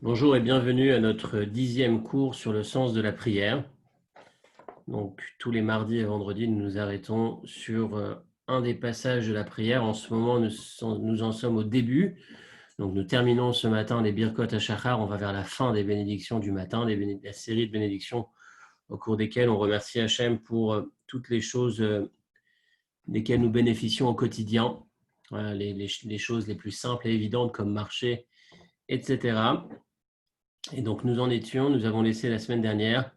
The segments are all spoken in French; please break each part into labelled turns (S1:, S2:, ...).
S1: Bonjour et bienvenue à notre 10e cours sur le sens de la prière. Donc, tous les mardis et vendredis, nous nous arrêtons sur un des passages de la prière. En ce moment, nous en sommes au début. Donc, nous terminons ce matin les Birkot HaShachar. On va vers la fin des bénédictions du matin, la série de bénédictions au cours desquelles on remercie Hachem pour toutes les choses desquelles nous bénéficions au quotidien. Voilà, les choses les plus simples et évidentes comme marcher, etc. Et donc, nous avons laissé la semaine dernière,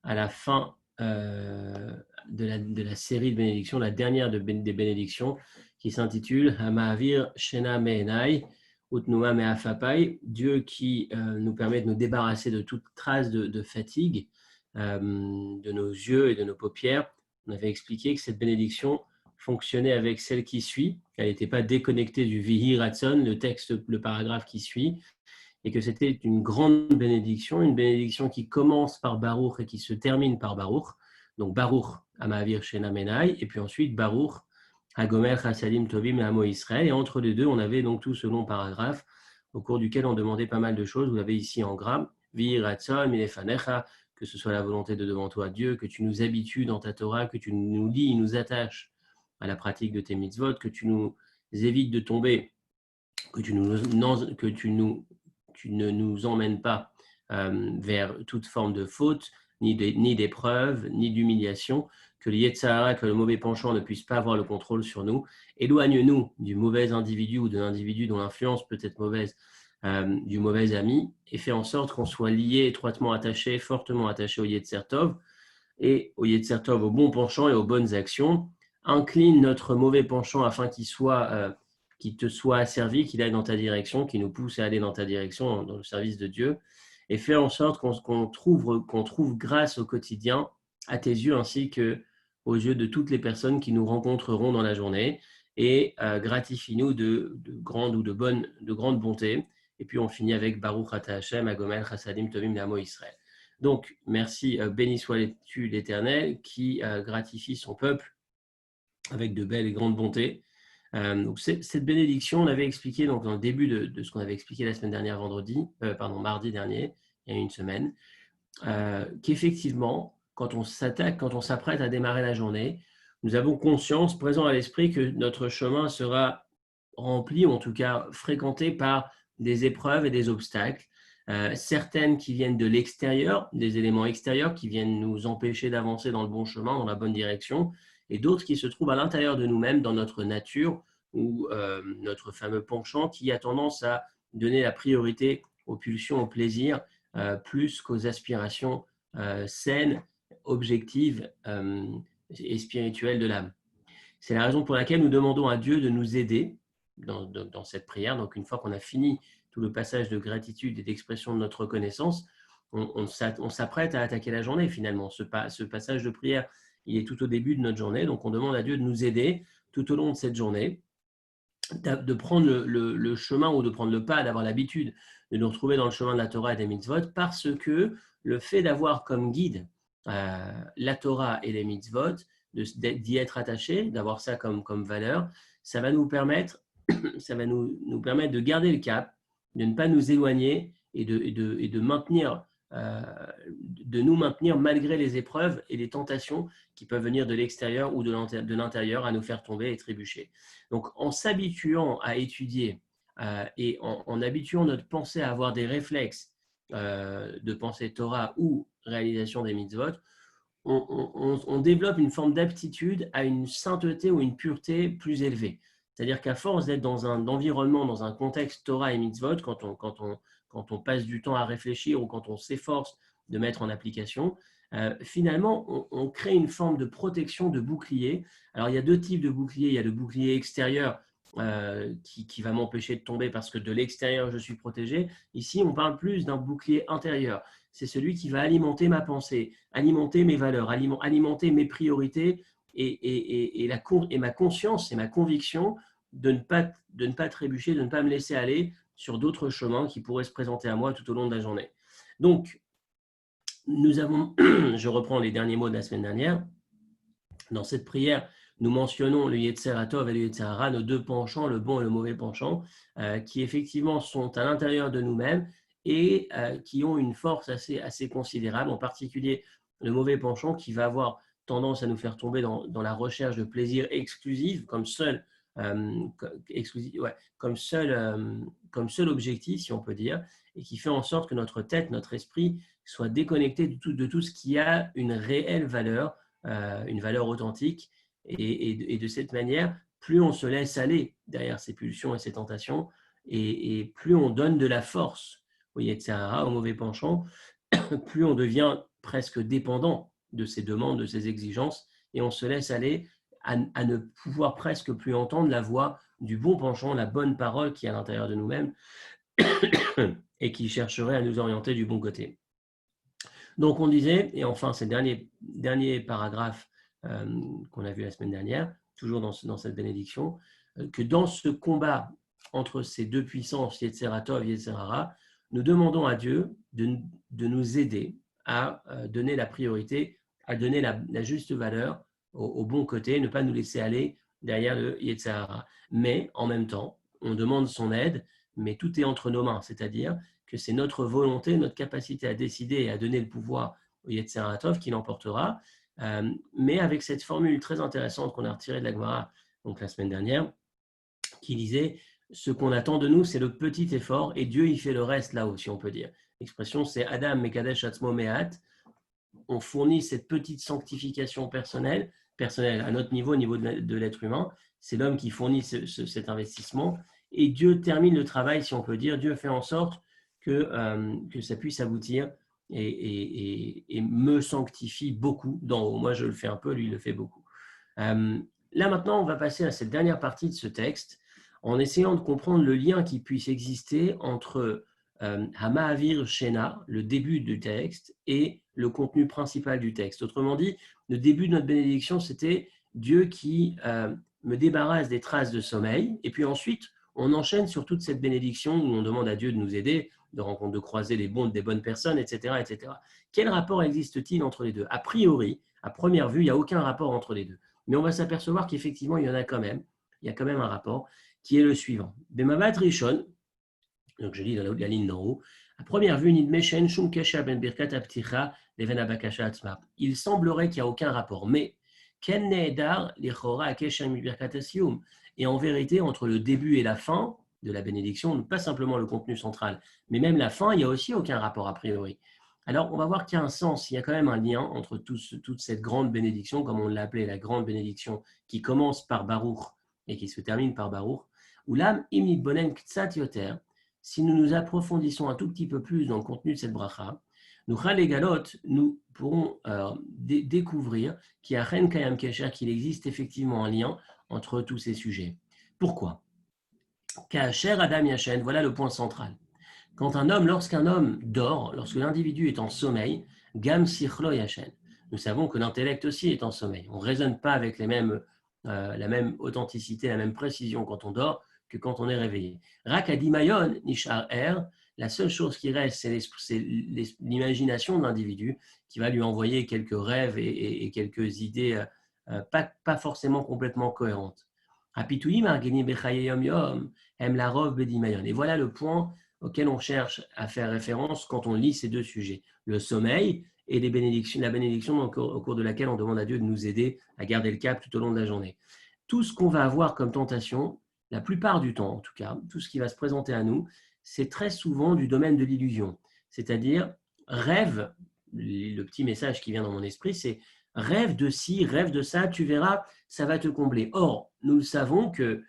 S1: à la fin de la série de bénédictions, la dernière des bénédictions, qui s'intitule Hamahavir Shena Meenai, Utnuma Meafapai, Dieu qui nous permet de nous débarrasser de toute trace de fatigue de nos yeux et de nos paupières. On avait expliqué que cette bénédiction fonctionnait avec celle qui suit. Elle n'était pas déconnectée du Vihi Ratson, le paragraphe qui suit, et que c'était une grande bénédiction, une bénédiction qui commence par Baruch et qui se termine par Baruch. Donc Baruch Amahavir Shena Menai, et puis ensuite Baruch Hagomer Chassadim Tovim et Amo Israël. Et entre les deux, on avait donc tout ce long paragraphe au cours duquel on demandait pas mal de choses. Vous l'avez ici en gras. Vi Ratzon Milefanecha, que ce soit la volonté de devant toi, Dieu, que tu nous habitues dans ta Torah, que tu nous lis, nous attaches à la pratique de tes mitzvot, que tu nous évites de tomber, que tu ne nous emmènes pas vers toute forme de faute, ni d'épreuve, ni d'humiliation, que le Yetzirah, que le mauvais penchant ne puisse pas avoir le contrôle sur nous. Éloigne-nous du mauvais individu ou de l'individu dont l'influence peut être mauvaise, du mauvais ami, et fais en sorte qu'on soit lié, étroitement attaché, fortement attaché au Yetzer Tov, et au Yetzer Tov, au bon penchant et aux bonnes actions. Incline notre mauvais penchant afin qu'il te soit asservi, qu'il aille dans ta direction, qu'il nous pousse à aller dans ta direction, dans le service de Dieu, et fais en sorte qu'on trouve grâce au quotidien à tes yeux ainsi qu'aux yeux de toutes les personnes qui nous rencontreront dans la journée, et gratifie-nous de grande bonté. Et puis on finit avec Baruch Ata Hashem, Agomel, Chassadim, Tovim, Namo Israël. Donc, merci, béni sois-tu l'Éternel qui gratifie son peuple avec de belles et grandes bontés. Donc cette bénédiction, on avait expliqué donc, dans le début de ce qu'on avait expliqué la semaine dernière, mardi dernier, il y a une semaine, qu'effectivement, quand on s'apprête à démarrer la journée, nous avons conscience, présent à l'esprit, que notre chemin sera rempli, ou en tout cas fréquenté par des épreuves et des obstacles, certaines qui viennent de l'extérieur, des éléments extérieurs qui viennent nous empêcher d'avancer dans le bon chemin, dans la bonne direction, et d'autres qui se trouvent à l'intérieur de nous-mêmes, dans notre nature, ou notre fameux penchant qui a tendance à donner la priorité aux pulsions, aux plaisirs, plus qu'aux aspirations saines, objectives et spirituelles de l'âme. C'est la raison pour laquelle nous demandons à Dieu de nous aider dans cette prière. Donc, une fois qu'on a fini tout le passage de gratitude et d'expression de notre reconnaissance, on s'apprête à attaquer la journée finalement. Ce passage de prière, il est tout au début de notre journée. Donc, on demande à Dieu de nous aider tout au long de cette journée, de prendre le chemin ou de prendre le pas, d'avoir l'habitude de nous retrouver dans le chemin de la Torah et des mitzvot, parce que le fait d'avoir comme guide la Torah et les mitzvot, d'y être attaché, d'avoir ça comme valeur, ça va nous permettre de garder le cap, de ne pas nous éloigner et de nous maintenir malgré les épreuves et les tentations qui peuvent venir de l'extérieur ou de l'intérieur à nous faire tomber et trébucher. Donc, en s'habituant à étudier et en habituant notre pensée à avoir des réflexes de pensée Torah ou réalisation des mitzvot, on développe une forme d'aptitude à une sainteté ou une pureté plus élevée. C'est-à-dire qu'à force d'être dans un environnement, dans un contexte Torah et mitzvot, quand on passe du temps à réfléchir ou quand on s'efforce de mettre en application, finalement, on crée une forme de protection, de bouclier. Alors, il y a deux types de boucliers. Il y a le bouclier extérieur qui va m'empêcher de tomber parce que de l'extérieur, je suis protégé. Ici, on parle plus d'un bouclier intérieur. C'est celui qui va alimenter ma pensée, alimenter mes valeurs, alimenter mes priorités et ma conscience et ma conviction de ne pas trébucher, de ne pas me laisser aller sur d'autres chemins qui pourraient se présenter à moi tout au long de la journée. Donc, je reprends les derniers mots de la semaine dernière, dans cette prière, nous mentionnons le Yetzer Tov et le Yetzer Hara, nos deux penchants, le bon et le mauvais penchant, qui effectivement sont à l'intérieur de nous-mêmes et qui ont une force assez considérable, en particulier le mauvais penchant qui va avoir tendance à nous faire tomber dans la recherche de plaisir exclusif comme seul, comme seul objectif, si on peut dire, et qui fait en sorte que notre tête, notre esprit soit déconnecté de tout ce qui a une réelle valeur, une valeur authentique. Et de cette manière, plus on se laisse aller derrière ces pulsions et ces tentations, et plus on donne de la force au Yetzirah, au mauvais penchant, plus on devient presque dépendant de ces demandes, de ces exigences, et on se laisse aller à ne pouvoir presque plus entendre la voix du bon penchant, la bonne parole qui est à l'intérieur de nous-mêmes et qui chercherait à nous orienter du bon côté. Donc on disait, et enfin c'est le dernier paragraphe qu'on a vu la semaine dernière, toujours dans cette bénédiction, que dans ce combat entre ces deux puissances, Yetzirah Tov, Yetzirah Ra, nous demandons à Dieu de nous aider à donner la priorité, à donner la juste valeur au bon côté, ne pas nous laisser aller derrière le Yetzirah Ra. Mais en même temps, on demande son aide, mais tout est entre nos mains, c'est-à-dire que c'est notre volonté, notre capacité à décider et à donner le pouvoir au Yetzirah Tov qui l'emportera. Mais avec cette formule très intéressante qu'on a retirée de la Gemara donc la semaine dernière, qui disait ce qu'on attend de nous, c'est le petit effort et Dieu il fait le reste là-haut, si on peut dire. L'expression c'est Adam Mekadesh Atzmo Mehat. On fournit cette petite sanctification personnelle à notre niveau, au niveau de l'être humain. C'est l'homme qui fournit cet investissement et Dieu termine le travail, si on peut dire. Dieu fait en sorte que ça puisse aboutir et me sanctifie beaucoup d'en haut. Moi, je le fais un peu, lui, il le fait beaucoup. Là, maintenant, on va passer à cette dernière partie de ce texte en essayant de comprendre le lien qui puisse exister entre Hamahavir Shena, le début du texte, et le contenu principal du texte. Autrement dit, le début de notre bénédiction, c'était Dieu qui me débarrasse des traces de sommeil, et puis ensuite, on enchaîne sur toute cette bénédiction où on demande à Dieu de nous aider, de croiser des bonnes personnes, etc., etc. Quel rapport existe-t-il entre les deux? A priori, à première vue, il n'y a aucun rapport entre les deux. Mais on va s'apercevoir qu'effectivement, il y en a quand même. Il y a quand même un rapport qui est le suivant. Bemavat Rishon, donc je lis dans la ligne d'en haut, à première vue, il semblerait qu'il n'y a aucun rapport, mais et en vérité, entre le début et la fin de la bénédiction, pas simplement le contenu central, mais même la fin, il n'y a aussi aucun rapport a priori. Alors, on va voir qu'il y a un sens, il y a quand même un lien entre toute cette grande bénédiction, comme on l'a appelée la grande bénédiction, qui commence par Baruch et qui se termine par Baruch, où l'âme imit bonen ktsat yoter. Si nous nous approfondissons un tout petit peu plus dans le contenu de cette bracha, nous pourrons découvrir qu'il y a Ren Kayam Kesher, qu'il existe effectivement un lien entre tous ces sujets. Pourquoi? Kasher Adam Yashen, voilà le point central. Lorsqu'un homme dort, lorsque l'individu est en sommeil, Gam Sichlo Yashen, nous savons que l'intellect aussi est en sommeil. On ne raisonne pas avec la même authenticité, la même précision quand on dort que quand on est réveillé. Rak Adimayon Nishar Er, la seule chose qui reste, c'est l'imagination de l'individu qui va lui envoyer quelques rêves et quelques idées pas forcément complètement cohérentes. Et voilà le point auquel on cherche à faire référence quand on lit ces deux sujets, le sommeil et la bénédiction au cours de laquelle on demande à Dieu de nous aider à garder le cap tout au long de la journée. Tout ce qu'on va avoir comme tentation, la plupart du temps en tout cas, tout ce qui va se présenter à nous, c'est très souvent du domaine de l'illusion. C'est-à-dire, rêve, le petit message qui vient dans mon esprit, c'est rêve de ci, rêve de ça, tu verras, ça va te combler. Or, nous le savons que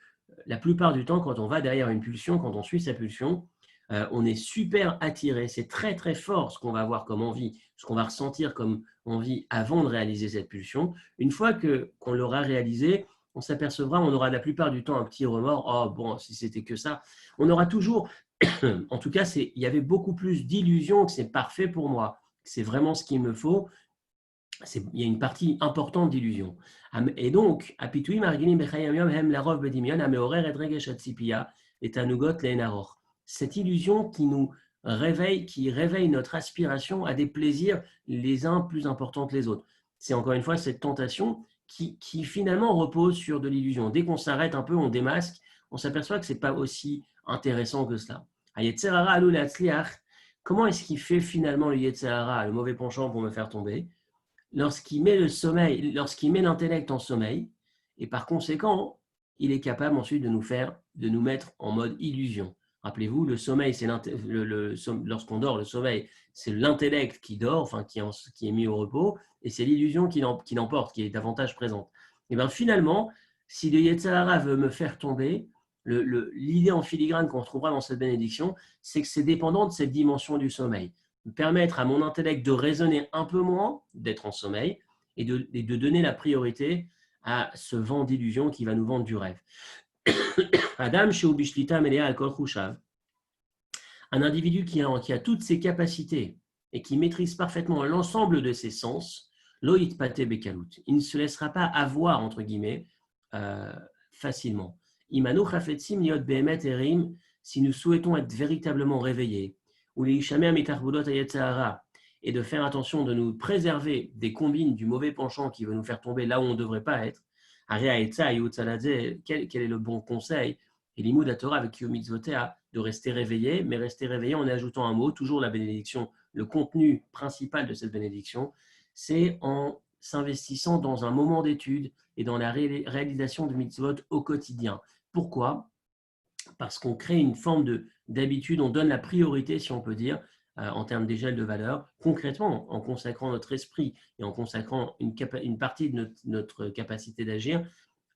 S1: la plupart du temps, quand on va derrière une pulsion, quand on suit sa pulsion, on est super attiré. C'est très très fort ce qu'on va avoir comme envie, ce qu'on va ressentir comme envie avant de réaliser cette pulsion. Une fois qu'on l'aura réalisé, on s'apercevra, on aura la plupart du temps un petit remords. Oh bon, si c'était que ça. On aura toujours, en tout cas, il y avait beaucoup plus d'illusions que c'est parfait pour moi, que c'est vraiment ce qu'il me faut. Il y a une partie importante d'illusion. Et donc, apitui marginim bechayam yom hem larov bedimion ameorer et regesh atzipia et tanugot leenaroch. Cette illusion qui réveille notre aspiration à des plaisirs les uns plus importants que les autres. C'est encore une fois cette tentation qui finalement repose sur de l'illusion. Dès qu'on s'arrête un peu, on démasque, on s'aperçoit que ce n'est pas aussi intéressant que cela. comment est-ce qu'il fait finalement le Yetzer Hara, le mauvais penchant pour me faire tomber? Lorsqu'il met le sommeil, lorsqu'il met l'intellect en sommeil, et par conséquent, il est capable ensuite de nous mettre en mode illusion. Rappelez-vous, le sommeil, c'est lorsqu'on dort, le sommeil, c'est l'intellect qui dort, enfin qui est mis au repos, et c'est l'illusion qui l'emporte, qui est davantage présente. Et bien finalement, si le Yetzer Hara veut me faire tomber, l'idée en filigrane qu'on retrouvera dans cette bénédiction, c'est que c'est dépendant de cette dimension du sommeil. Permettre à mon intellect de raisonner un peu moins, d'être en sommeil, et de donner la priorité à ce vent d'illusion qui va nous vendre du rêve. Adam chez Ubishlita Melea Alkol Khushav, un individu qui a toutes ses capacités et qui maîtrise parfaitement l'ensemble de ses sens, Loït Pate Bekalut, il ne se laissera pas avoir, entre guillemets, facilement. Imanu Chafetzim Liot Behemet Erim, si nous souhaitons être véritablement réveillés, ou les Ishamer Mitarbulot Ayetzahara, et de faire attention de nous préserver des combines du mauvais penchant qui veut nous faire tomber là où on ne devrait pas être, quel est le bon conseil? Et l'imoud à Torah avec Yomitzvotea, de rester réveillé, mais rester réveillé en ajoutant un mot, toujours la bénédiction, le contenu principal de cette bénédiction, c'est en s'investissant dans un moment d'étude et dans la réalisation de mitzvot au quotidien. Pourquoi? Parce qu'on crée une forme d'habitude, on donne la priorité, si on peut dire, en termes d'échelle de valeur, concrètement, en consacrant notre esprit et en consacrant une partie de notre capacité d'agir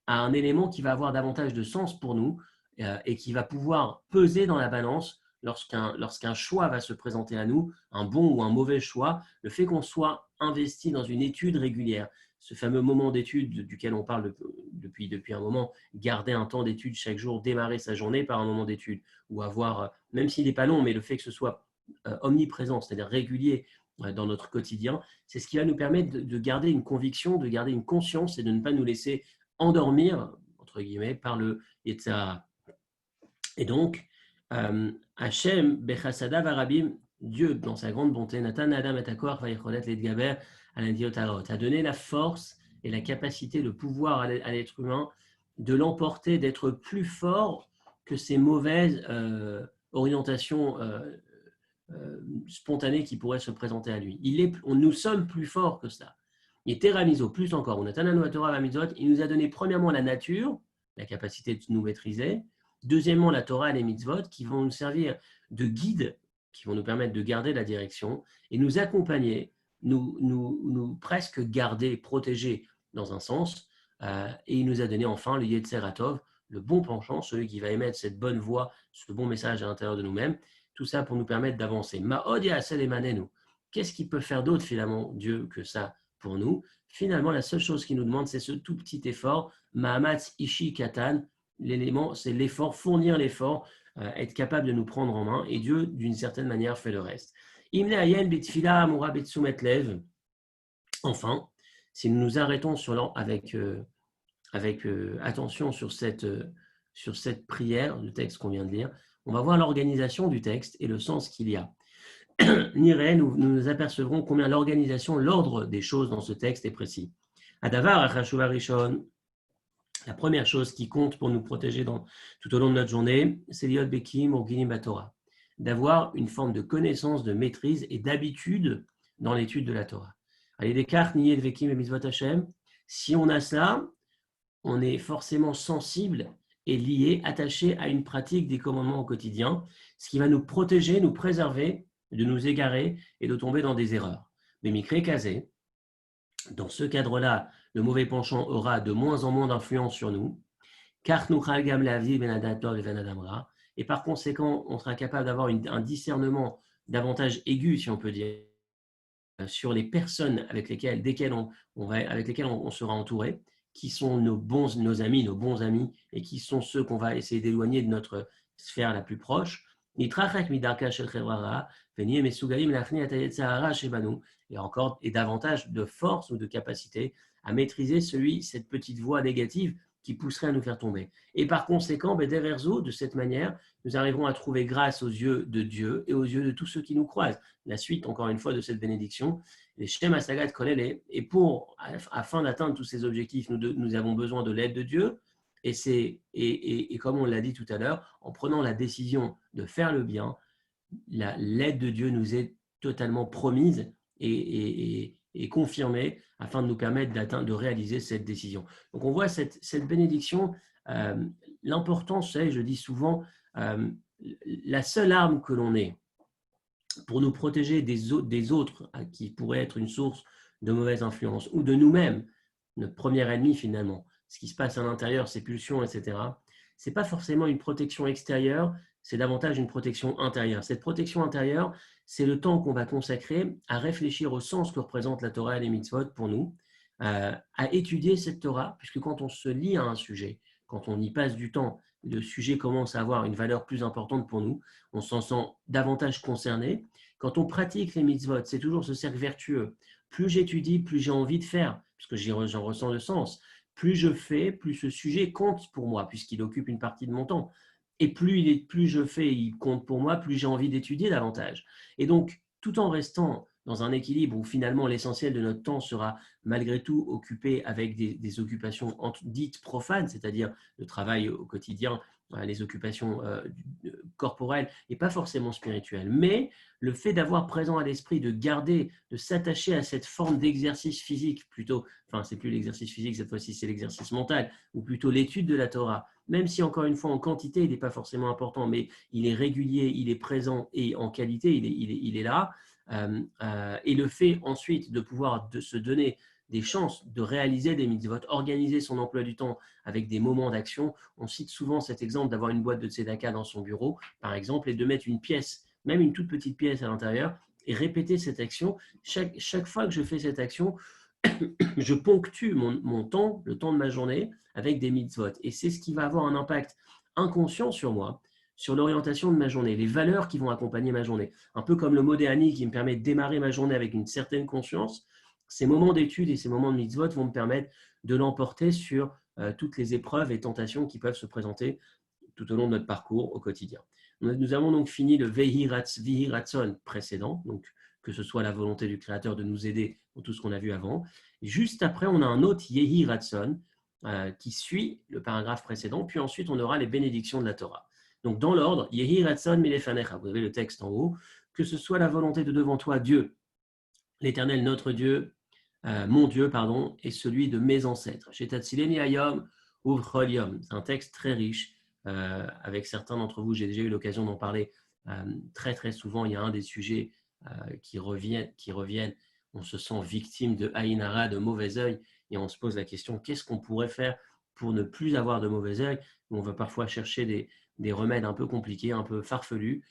S1: à un élément qui va avoir davantage de sens pour nous et qui va pouvoir peser dans la balance lorsqu'un choix va se présenter à nous, un bon ou un mauvais choix, le fait qu'on soit investi dans une étude régulière, ce fameux moment d'étude duquel on parle depuis un moment, garder un temps d'étude chaque jour, démarrer sa journée par un moment d'étude, ou avoir, même s'il n'est pas long, mais le fait que ce soit omniprésent, c'est-à-dire régulier dans notre quotidien, c'est ce qui va nous permettre de garder une conviction, de garder une conscience et de ne pas nous laisser endormir, entre guillemets, par le Yetzer Hara. Et donc, Hachem, Bechasada Varabim, Dieu, dans sa grande bonté, Nathan Adam et Akor, Vaïcholet, Ledgaber, a donné la force et la capacité, le pouvoir à l'être humain de l'emporter, d'être plus fort que ces mauvaises orientations spontanées qui pourraient se présenter à lui. Nous sommes plus forts que ça. Et Teramizo, plus encore, il nous a donné premièrement la nature, la capacité de nous maîtriser, deuxièmement la Torah et les mitzvot qui vont nous servir de guide, qui vont nous permettre de garder la direction et nous accompagner, nous presque garder, protéger dans un sens. Et il nous a donné enfin le Yetzer Hatov, le bon penchant, celui qui va émettre cette bonne voix, ce bon message à l'intérieur de nous-mêmes, tout ça pour nous permettre d'avancer. Ma'od ya'aseh emanenu. Qu'est-ce qu'il peut faire d'autre finalement, Dieu, que ça pour nous? Finalement, la seule chose qu'il nous demande, c'est ce tout petit effort, Mahamatz Ishi Katan. L'élément, c'est l'effort, fournir l'effort, être capable de nous prendre en main, et Dieu, d'une certaine manière, fait le reste. Imne ayen betfila amura betsumet lev. Enfin, si nous nous arrêtons avec attention sur cette prière, le texte qu'on vient de lire, on va voir l'organisation du texte et le sens qu'il y a. Niré, nous apercevrons combien l'organisation, l'ordre des choses dans ce texte est précis. Adavar achashuva rishon, la première chose qui compte pour nous protéger tout au long de notre journée, c'est liot bekim urginim batorah, d'avoir une forme de connaissance, de maîtrise et d'habitude dans l'étude de la Torah. Allez, Descartes, nier le vekim et mitzvot Hashem, si on a cela, on est forcément sensible et lié, attaché à une pratique des commandements au quotidien, ce qui va nous protéger, nous préserver de nous égarer et de tomber dans des erreurs. Mais Mikré Kazé, dans ce cadre-là, le mauvais penchant aura de moins en moins d'influence sur nous, car nous chalgam la vie benadator et benadamra, et par conséquent, on sera capable d'avoir un discernement davantage aigu, si on peut dire, sur les personnes avec lesquelles on sera entouré, qui sont nos amis, et qui sont ceux qu'on va essayer d'éloigner de notre sphère la plus proche. Et encore, et davantage de force ou de capacité à maîtriser cette petite voix négative qui pousserait à nous faire tomber. Et par conséquent, de cette manière, nous arriverons à trouver grâce aux yeux de Dieu et aux yeux de tous ceux qui nous croisent. La suite, encore une fois, de cette bénédiction, les Shem Asagat Kolele, et afin d'atteindre tous ces objectifs, nous avons besoin de l'aide de Dieu, et comme on l'a dit tout à l'heure, en prenant la décision de faire le bien, l'aide de Dieu nous est totalement promise et confirmée afin de nous permettre de réaliser cette décision. Donc on voit cette bénédiction, l'importance, je dis souvent, la seule arme que l'on ait pour nous protéger des autres qui pourraient être une source de mauvaise influence ou de nous-mêmes, notre premier ennemi finalement, ce qui se passe à l'intérieur, ces pulsions, etc., ce n'est pas forcément une protection extérieure, c'est davantage une protection intérieure. Cette protection intérieure, c'est le temps qu'on va consacrer à réfléchir au sens que représente la Torah et les mitzvot pour nous, à étudier cette Torah, puisque quand on se lie à un sujet, quand on y passe du temps, le sujet commence à avoir une valeur plus importante pour nous, on s'en sent davantage concerné. Quand on pratique les mitzvot, c'est toujours ce cercle vertueux. Plus j'étudie, plus j'ai envie de faire, puisque j'en ressens le sens. Plus je fais, plus ce sujet compte pour moi, puisqu'il occupe une partie de mon temps. Et plus je fais, il compte pour moi, plus j'ai envie d'étudier davantage. Et donc, tout en restant dans un équilibre où finalement l'essentiel de notre temps sera malgré tout occupé avec des occupations dites profanes, c'est-à-dire le travail au quotidien, les occupations corporelles et pas forcément spirituelles. Mais le fait d'avoir présent à l'esprit, de garder, de s'attacher à cette forme d'exercice physique, plutôt, enfin c'est plus l'exercice physique cette fois-ci, c'est l'exercice mental, ou plutôt l'étude de la Torah, même si encore une fois en quantité il n'est pas forcément important, mais il est régulier, il est présent et en qualité il est là. Et le fait ensuite de pouvoir se donner des chances de réaliser des mitzvot, organiser son emploi du temps avec des moments d'action. On cite souvent cet exemple d'avoir une boîte de tzedaka dans son bureau, par exemple, et de mettre une pièce, même une toute petite pièce à l'intérieur, et répéter cette action. Chaque fois que je fais cette action, je ponctue mon temps, le temps de ma journée, avec des mitzvot. Et c'est ce qui va avoir un impact inconscient sur moi, sur l'orientation de ma journée, les valeurs qui vont accompagner ma journée. Un peu comme le modéani qui me permet de démarrer ma journée avec une certaine conscience, ces moments d'étude et ces moments de mitzvot vont me permettre de l'emporter sur toutes les épreuves et tentations qui peuvent se présenter tout au long de notre parcours au quotidien. Nous avons donc fini le Vehi Ratson précédent, donc que ce soit la volonté du Créateur de nous aider dans tout ce qu'on a vu avant. Juste après, on a un autre Yehi Ratson qui suit le paragraphe précédent, puis ensuite on aura les bénédictions de la Torah. Donc dans l'ordre, Yehi Ratson Milefanecha, vous avez le texte en haut, que ce soit la volonté de devant toi, Dieu, l'Éternel, notre Dieu, mon Dieu, pardon, et celui de mes ancêtres. Shetatsileni Hayom Uvchol Yom. C'est un texte très riche. Avec certains d'entre vous, j'ai déjà eu l'occasion d'en parler très très souvent. Il y a un des sujets qui reviennent. On se sent victime de Haïnara, de mauvais œil, et on se pose la question, qu'est-ce qu'on pourrait faire pour ne plus avoir de mauvais œil? On va parfois chercher des remèdes un peu compliqués, un peu farfelus,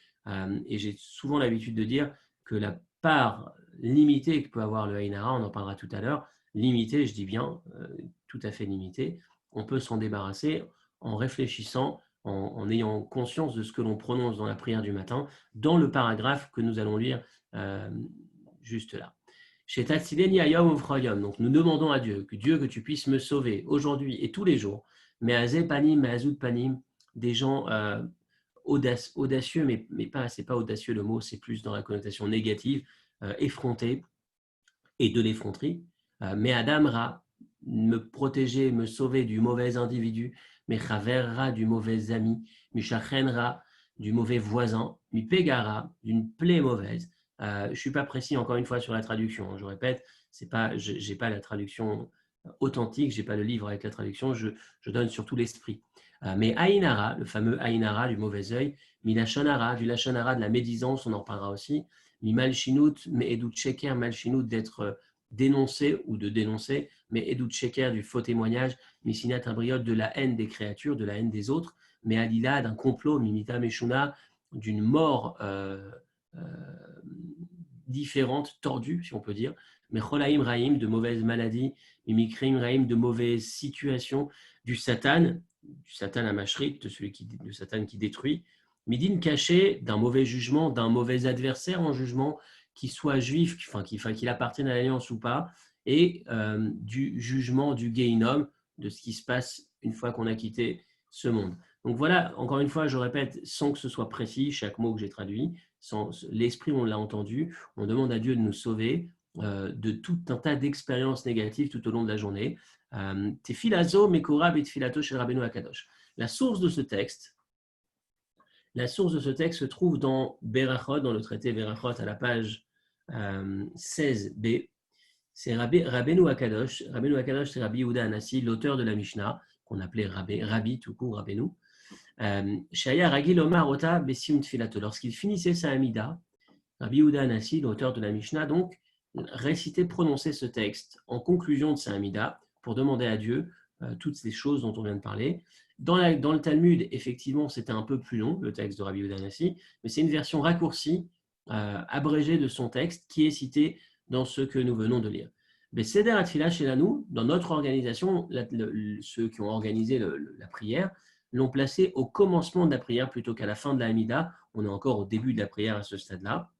S1: et j'ai souvent l'habitude de dire que la part limitée que peut avoir le Haïnara, on en parlera tout à l'heure, limitée, je dis bien, tout à fait limitée, on peut s'en débarrasser en réfléchissant, en ayant conscience de ce que l'on prononce dans la prière du matin, dans le paragraphe que nous allons lire juste là. Donc nous demandons à Dieu, que tu puisses me sauver aujourd'hui et tous les jours, mais à Zepanim, mais à Zoutpanim, des gens audacieux, mais pas, c'est pas audacieux le mot, c'est plus dans la connotation négative, effronté et de l'effronterie. Mais Adamra, me protéger, me sauver du mauvais individu, mais Chaverra, du mauvais ami, Mishachenra, du mauvais voisin, mi Pegara, d'une plaie mauvaise. Je ne suis pas précis encore une fois sur la traduction, je répète, je n'ai pas la traduction authentique, je n'ai pas le livre avec la traduction, je donne surtout l'esprit. Mais Aïnara, le fameux Aïnara du mauvais œil, mi Lachonara, du Lachonara de la médisance, on en parlera aussi, mi Malchinout, mais Edut Sheker, Malchinout d'être dénoncé ou de dénoncer, mais Edut Sheker du faux témoignage, mi Sinat Abriot de la haine des créatures, de la haine des autres, mais Alila d'un complot, Mimita Meshuna, d'une mort différente, tordue, si on peut dire, mais Cholaim Raïm, de mauvaises maladies, Mimikrim Raïm, de mauvaises situations, du Satan à Mashrit, de Satan qui détruit, Midin caché d'un mauvais jugement, d'un mauvais adversaire en jugement, qu'il soit juif, qu'il appartienne à l'alliance ou pas, et du jugement du Gehinom, de ce qui se passe une fois qu'on a quitté ce monde. Donc voilà, encore une fois, je répète, sans que ce soit précis, chaque mot que j'ai traduit, l'esprit, on l'a entendu, on demande à Dieu de nous sauver de tout un tas d'expériences négatives tout au long de la journée. Tefilazo, Mekorab et Tefilato chez Rabbeinu Akadosh. La source de ce texte, La source de ce texte se trouve dans Berachot, dans le traité Berachot, à la page 16b. C'est Rabbeinu Akadosh. Rabbeinu Akadosh, c'est Rabbi Yehuda Hanassi, l'auteur de la Mishnah, qu'on appelait Rabbi tout court, Rabbeinu. Shaya Ragil Omar Ota Besium Tfilato. Lorsqu'il finissait sa Hamida, Rabbi Yehuda Hanassi, l'auteur de la Mishnah, donc, récitait, prononçait ce texte en conclusion de sa Hamida pour demander à Dieu toutes ces choses dont on vient de parler. Dans le Talmud, effectivement, c'était un peu plus long, le texte de Rabbi Yehuda Hanassi, mais c'est une version raccourcie, abrégée de son texte qui est cité dans ce que nous venons de lire. Mais Seder Atfila chez nous, dans notre organisation, ceux qui ont organisé la prière l'ont placé au commencement de la prière plutôt qu'à la fin de la Hamida. On est encore au début de la prière à ce stade-là,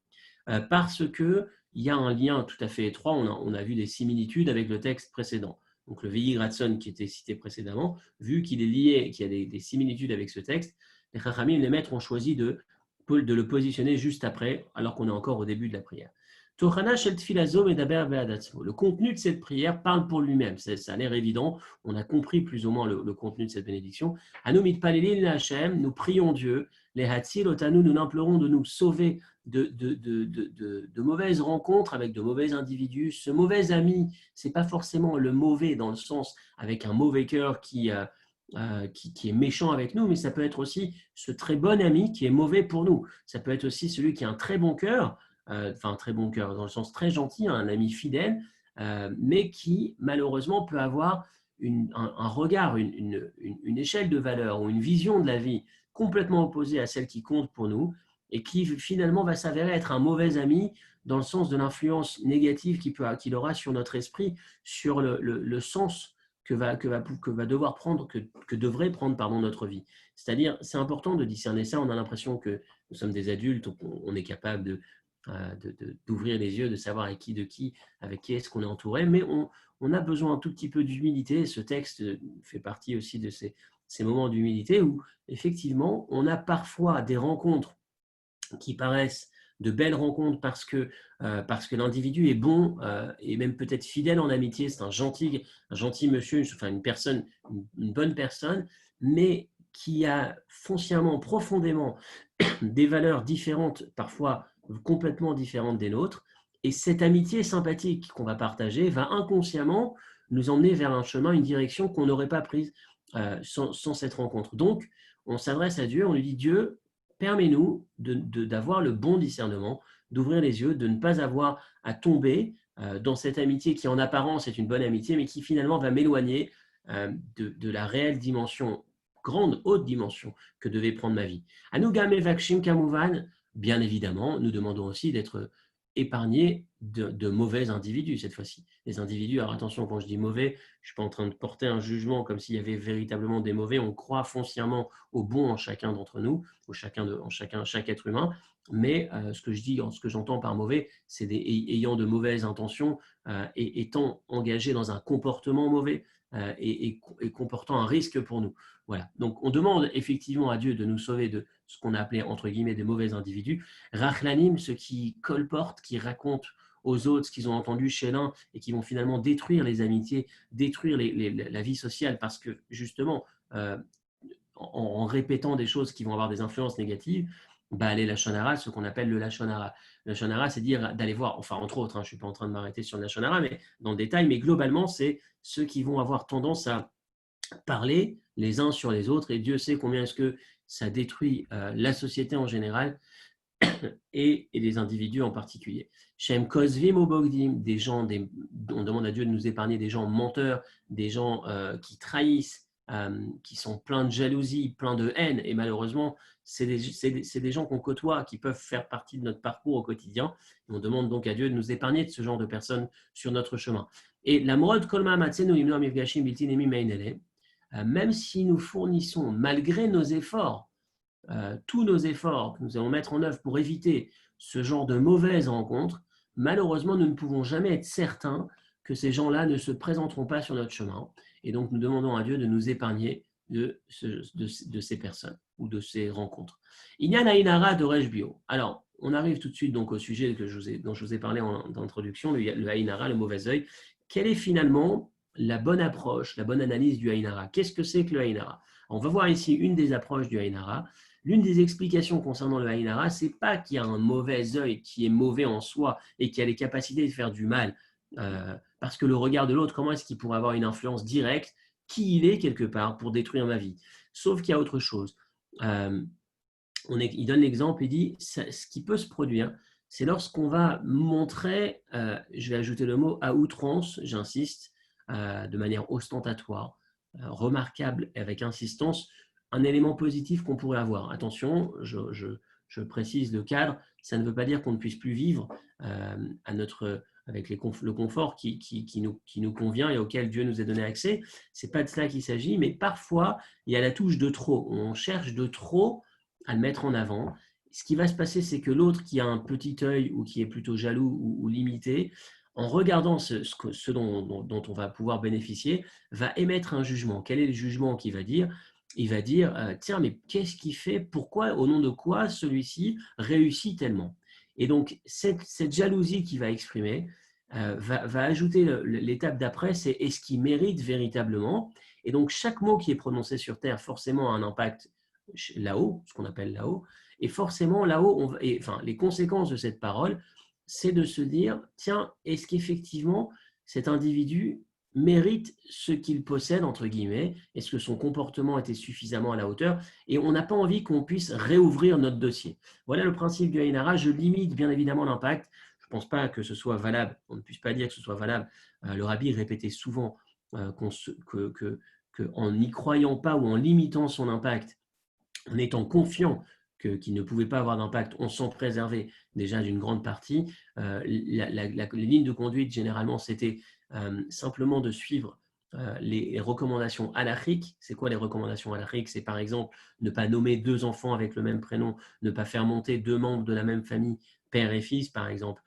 S1: parce qu'il y a un lien tout à fait étroit. On a vu des similitudes avec le texte précédent. Donc le Vehi Ratson qui était cité précédemment, vu qu'il est lié, qu'il y a des similitudes avec ce texte, les Chachamim, les maîtres ont choisi de le positionner juste après, alors qu'on est encore au début de la prière. Le contenu de cette prière parle pour lui-même. Ça a l'air évident. On a compris plus ou moins le contenu de cette bénédiction. Nous prions Dieu. Les Hatzil Otanu, nous l'implorons de nous sauver de mauvaises rencontres avec de mauvais individus. Ce mauvais ami, ce n'est pas forcément le mauvais dans le sens avec un mauvais cœur qui est méchant avec nous, mais ça peut être aussi ce très bon ami qui est mauvais pour nous. Ça peut être aussi celui qui a un très bon cœur, un très bon cœur dans le sens très gentil, un ami fidèle, mais qui malheureusement peut avoir un regard, une échelle de valeur ou une vision de la vie complètement opposée à celle qui compte pour nous et qui finalement va s'avérer être un mauvais ami dans le sens de l'influence négative qu'il aura sur notre esprit, sur le sens que devrait prendre notre vie. C'est-à-dire, c'est important de discerner ça. On a l'impression que nous sommes des adultes, on est capable d'ouvrir les yeux, de savoir avec qui est-ce qu'on est entouré, mais on a besoin un tout petit peu d'humilité. Ce texte fait partie aussi de ces moments d'humilité où, effectivement, on a parfois des rencontres qui paraissent de belles rencontres parce que l'individu est bon et même peut-être fidèle en amitié, c'est un gentil monsieur, une bonne personne, mais qui a foncièrement, profondément des valeurs différentes, parfois complètement différentes des nôtres, et cette amitié sympathique qu'on va partager va inconsciemment nous emmener vers un chemin, une direction qu'on n'aurait pas prise sans cette rencontre. Donc, on s'adresse à Dieu, on lui dit: Dieu, permets-nous d'avoir le bon discernement, d'ouvrir les yeux, de ne pas avoir à tomber dans cette amitié qui en apparence est une bonne amitié, mais qui finalement va m'éloigner de la réelle dimension, grande, haute dimension que devait prendre ma vie. Anugame Vakshim Kamuvan, bien évidemment, nous demandons aussi d'être épargnés de mauvais individus cette fois-ci. Les individus, alors attention, quand je dis mauvais, je ne suis pas en train de porter un jugement comme s'il y avait véritablement des mauvais. On croit foncièrement au bon en chacun d'entre nous, chaque être humain. Mais ce que j'entends par mauvais, c'est ayant de mauvaises intentions et étant engagés dans un comportement mauvais et comportant un risque pour nous. Voilà. Donc on demande effectivement à Dieu de nous sauver de ce qu'on a appelé entre guillemets des mauvais individus. Rachlanim, ceux qui colportent, qui racontent aux autres ce qu'ils ont entendu chez l'un et qui vont finalement détruire les amitiés, détruire la vie sociale parce que justement, en répétant des choses qui vont avoir des influences négatives, les lachon hara, ce qu'on appelle le lachon hara. Le lachon hara, c'est dire d'aller voir, enfin entre autres, je ne suis pas en train de m'arrêter sur le lachon hara, mais dans le détail, mais globalement, c'est ceux qui vont avoir tendance à parler les uns sur les autres, et Dieu sait combien est-ce que ça détruit la société en général et les individus en particulier. Shem Kozvim ou Bogdim, on demande à Dieu de nous épargner des gens menteurs, des gens qui trahissent, qui sont pleins de jalousie, pleins de haine, et malheureusement, c'est des gens qu'on côtoie, qui peuvent faire partie de notre parcours au quotidien. Et on demande donc à Dieu de nous épargner de ce genre de personnes sur notre chemin. Et la morale Kolma Matzenu Imno Mifgashim Bilti Nemi Meinele, même si nous fournissons, malgré nos efforts, tous nos efforts que nous allons mettre en œuvre pour éviter ce genre de mauvaises rencontres, malheureusement, nous ne pouvons jamais être certains que ces gens-là ne se présenteront pas sur notre chemin. Et donc, nous demandons à Dieu de nous épargner de ces personnes ou de ces rencontres. Inyan Ainara de Rejbio. Alors, on arrive tout de suite donc au sujet dont je vous ai parlé en introduction, le Ainara, le mauvais œil. Quelle est finalement la bonne approche, la bonne analyse du Ainara? Qu'est-ce que c'est que le Ainara? On va voir ici une des approches du Ainara. l'une des explications concernant le Ainara, ce n'est pas qu'il y a un mauvais œil qui est mauvais en soi et qui a les capacités de faire du mal, parce que le regard de l'autre, comment est-ce qu'il pourrait avoir une influence directe, qui il est quelque part pour détruire ma vie? Sauf qu'il y a autre chose. Il donne l'exemple, il dit, ce qui peut se produire, c'est lorsqu'on va montrer, je vais ajouter le mot à outrance, j'insiste, de manière ostentatoire, remarquable et avec insistance, un élément positif qu'on pourrait avoir. Attention, je précise le cadre, ça ne veut pas dire qu'on ne puisse plus vivre avec le confort qui nous convient et auquel Dieu nous a donné accès. Ce n'est pas de cela qu'il s'agit, mais parfois, il y a la touche de trop. On cherche de trop à le mettre en avant. Ce qui va se passer, c'est que l'autre qui a un petit œil ou qui est plutôt jaloux ou limité, en regardant ce dont on va pouvoir bénéficier, va émettre un jugement. Quel est le jugement qu'il va dire? Il va dire, tiens, mais qu'est-ce qu'il fait? Pourquoi, au nom de quoi celui-ci réussit tellement? Et donc, cette jalousie qu'il va exprimer va ajouter l'étape d'après, c'est est-ce qu'il mérite véritablement? Et donc, chaque mot qui est prononcé sur Terre, forcément, a un impact là-haut, ce qu'on appelle là-haut, et forcément là-haut, les conséquences de cette parole, c'est de se dire, tiens, est-ce qu'effectivement cet individu mérite ce qu'il possède, entre guillemets, est-ce que son comportement était suffisamment à la hauteur, et on n'a pas envie qu'on puisse réouvrir notre dossier. Voilà le principe du Ainara, je limite bien évidemment l'impact, je ne pense pas que ce soit valable, on ne puisse pas dire que ce soit valable, le rabbi répétait souvent qu'en n'y croyant pas ou en limitant son impact, en étant confiant qu'il ne pouvait pas avoir d'impact, on s'en préservait déjà d'une grande partie. La ligne de conduite, généralement, c'était simplement de suivre les recommandations halachiques. C'est quoi les recommandations halachiques? C'est par exemple ne pas nommer deux enfants avec le même prénom, ne pas faire monter deux membres de la même famille, père et fils par exemple,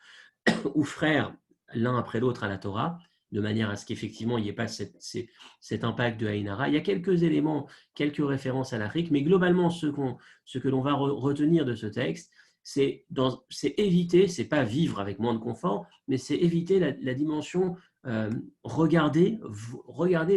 S1: ou frères l'un après l'autre à la Torah, de manière à ce qu'effectivement il n'y ait pas cet impact de Haïnara. Il y a quelques éléments, quelques références à l'Afrique, mais globalement, ce que l'on va retenir de ce texte, c'est éviter, c'est pas vivre avec moins de confort, mais c'est éviter la dimension regardez,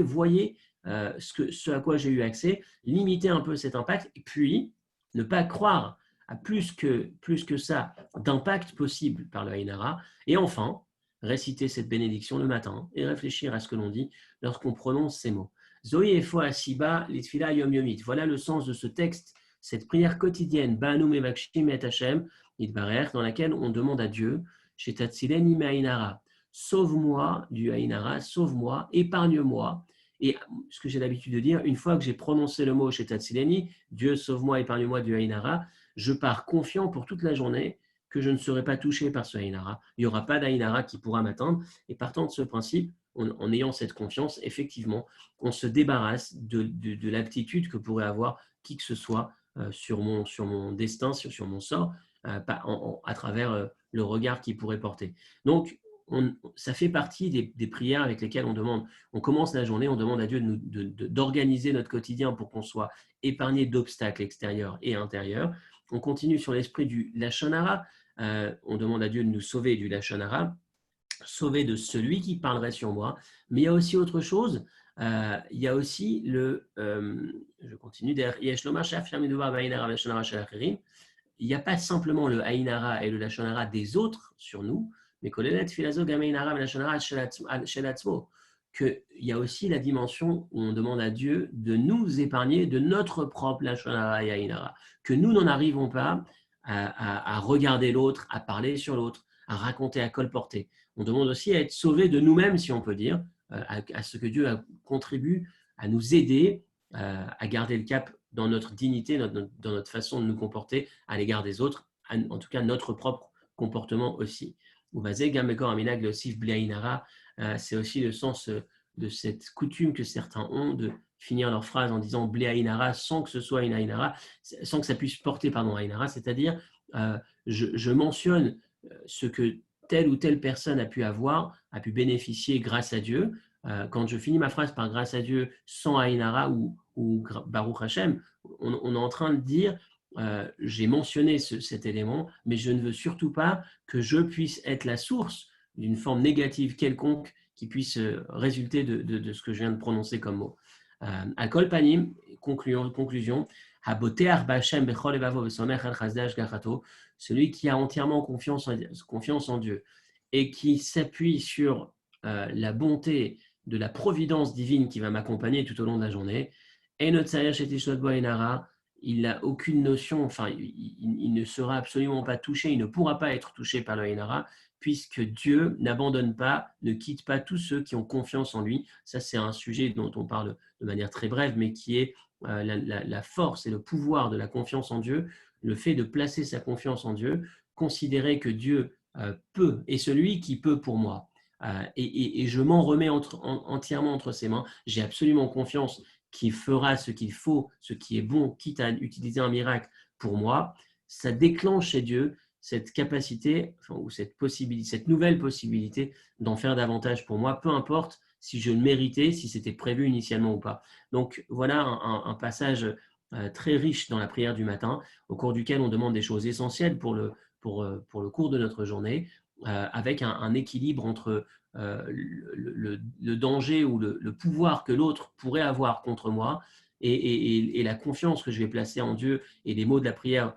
S1: voyez ce à quoi j'ai eu accès, limiter un peu cet impact, et puis ne pas croire à plus que ça d'impact possible par le Haïnara, et enfin, réciter cette bénédiction le matin et réfléchir à ce que l'on dit lorsqu'on prononce ces mots. Zoï efo asiba litfila yom yomit. Voilà le sens de ce texte, cette prière quotidienne, Banu mevakshim et Hashem, itbarer, dans laquelle on demande à Dieu, shetatsileni me'ainara, sauve-moi du Haïnara, sauve-moi, épargne-moi. Et ce que j'ai l'habitude de dire, une fois que j'ai prononcé le mot shetatsileni, Dieu sauve-moi, épargne-moi du Haïnara, je pars confiant pour toute la journée que je ne serai pas touché par ce Haïnara. Il n'y aura pas d'Haïnara qui pourra m'atteindre. Et partant de ce principe, en ayant cette confiance, effectivement, on se débarrasse de l'aptitude que pourrait avoir qui que ce soit sur mon destin, sur mon sort, à travers le regard qu'il pourrait porter. Donc, ça fait partie des prières avec lesquelles on commence la journée, on demande à Dieu d'organiser notre quotidien pour qu'on soit épargné d'obstacles extérieurs et intérieurs. On continue sur l'esprit du Lachon Hara. On demande à Dieu de nous sauver du Lachon Hara, sauver de celui qui parlerait sur moi. Mais il y a aussi autre chose. Il y a aussi je continue, il n'y a pas simplement le Haïnara et le Lachon Hara des autres sur nous, mais qu'il y a aussi la dimension où on demande à Dieu de nous épargner de notre propre Lachon Hara et Haïnara, que nous n'en arrivons pas à regarder l'autre, à parler sur l'autre, à raconter, à colporter. On demande aussi à être sauvé de nous-mêmes, si on peut dire, à ce que Dieu contribue à nous aider à garder le cap dans notre dignité, dans notre façon de nous comporter à l'égard des autres, en tout cas notre propre comportement aussi. C'est aussi le sens de cette coutume que certains ont de finir leur phrase en disant Bléaïnara sans que ce soit une Aïnara, sans que ça puisse porter Aïnara, c'est-à-dire je mentionne ce que telle ou telle personne a pu bénéficier grâce à Dieu. Quand je finis ma phrase par grâce à Dieu sans Aïnara ou Baruch Hashem, on est en train de dire j'ai mentionné cet élément, mais je ne veux surtout pas que je puisse être la source d'une forme négative quelconque qui puisse résulter de ce que je viens de prononcer comme mot. Al kol panim, conclusion, celui qui a entièrement confiance en Dieu et qui s'appuie sur la bonté de la providence divine qui va m'accompagner tout au long de la journée. Et notre il n'a aucune notion, enfin, il ne sera absolument pas touché, il ne pourra pas être touché par le Ainara, puisque Dieu n'abandonne pas, ne quitte pas tous ceux qui ont confiance en lui. Ça, c'est un sujet dont on parle de manière très brève, mais qui est la force et le pouvoir de la confiance en Dieu, le fait de placer sa confiance en Dieu, considérer que Dieu peut, est celui qui peut pour moi. Et je m'en remets entièrement entre ses mains. J'ai absolument confiance qu'il fera ce qu'il faut, ce qui est bon, quitte à utiliser un miracle pour moi. Ça déclenche chez Dieu cette capacité ou cette possibilité, cette nouvelle possibilité d'en faire davantage pour moi, peu importe si je le méritais, si c'était prévu initialement ou pas. Donc voilà un passage très riche dans la prière du matin, au cours duquel on demande des choses essentielles pour le cours de notre journée, avec un équilibre entre le danger ou le pouvoir que l'autre pourrait avoir contre moi et la confiance que je vais placer en Dieu et les mots de la prière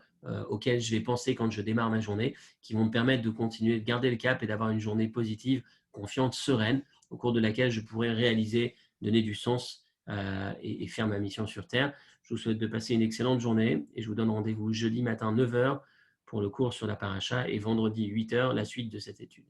S1: auxquels je vais penser quand je démarre ma journée, qui vont me permettre de continuer de garder le cap et d'avoir une journée positive, confiante, sereine, au cours de laquelle je pourrai réaliser, donner du sens et faire ma mission sur Terre. Je vous souhaite de passer une excellente journée et je vous donne rendez-vous jeudi matin 9h pour le cours sur la paracha et vendredi 8h, la suite de cette étude.